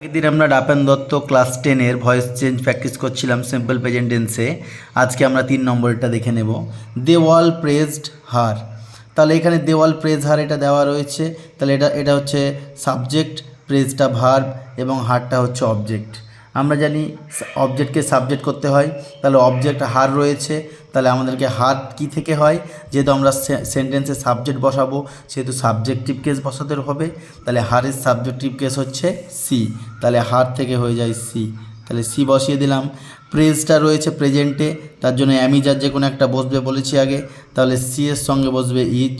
আগের দিন আমরা ডাপেন দত্ত ক্লাস 10-এর ভয়েস চেঞ্জ প্র্যাকটিস করছিলাম সিম্পল প্রেজেন্ট টেন্সে। আজকে আমরা 3 নম্বরটা দেখে নেব। They will praised her. তাহলে এখানে দে ওয়াল প্রেজ হার এটা দেওয়া রয়েছে। তাহলে এটা হচ্ছে সাবজেক্ট, প্রেজটা ভার্ব এবং হারটা হচ্ছে অবজেক্ট। আমরা জানি অবজেক্টকে সাবজেক্ট করতে হয়, তাহলে অবজেক্ট হার রয়েছে, তাহলে আমাদেরকে হার কি থেকে হয়, যেহেতু আমরা সেন্টেন্সে সাবজেক্ট বসাবো সেহেতু সাবজেক্টিভ কেস বসাতে হবে। তাহলে হারের সাবজেক্টিভ কেস হচ্ছে সি, তাহলে হার থেকে হয়ে যায় সি, তাহলে সি বসিয়ে দিলাম। প্রেজটা রয়েছে প্রেজেন্টে, তার জন্য অ্যামি যার যে কোনো একটা বসবে বলেছি আগে, তাহলে সি এর সঙ্গে বসবে ইজ,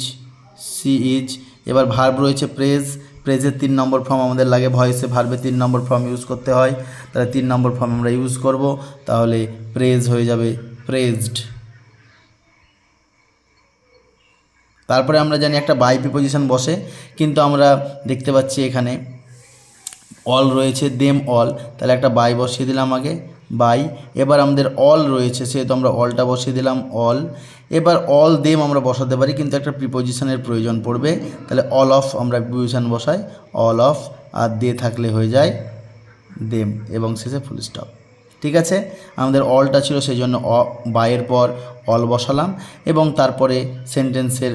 সি ইজ। এবার ভার্ব রয়েছে প্রেজ, প্রেজের 3 নম্বর ফর্ম আমাদের লাগে, ভয়েসে ভার্বে 3 নম্বর ফর্ম ইউজ করতে হয়, তাহলে 3 নম্বর ফর্ম আমরা ইউজ করব, তাহলে প্রেজ হয়ে যাবে প্রেজড। তারপরে আমরা জানি একটা বাই প্রিপোজিশন বসে, কিন্তু আমরা দেখতে পাচ্ছি এখানে অল রয়েছে, দেম অল, তাহলে একটা বাই বসিয়ে দিলাম আগে, বাই। এবার আমাদের অল রয়েছে সেহেতু আমরা অলটা বসিয়ে দিলাম অল। এবার অল দেম আমরা বসাতে পারি, কিন্তু একটা প্রিপোজিশনের প্রয়োজন পড়বে, তাহলে অল অফ আমরা প্রিপোজিশন বসাই, অল অফ, আর দে থাকলে হয়ে যায় দেম এবং শেষে ফুল স্টপ। ঠিক আছে, আমাদের অলটা ছিল সেই জন্য বাইয়ের পর অল বসালাম, এবং তারপরে সেন্টেন্সের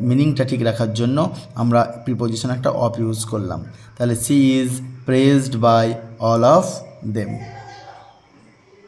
মিনিংটা ঠিক রাখার জন্য আমরা প্রিপোজিশন একটা অফ ইউজ করলাম। তাহলে she is praised by all of them.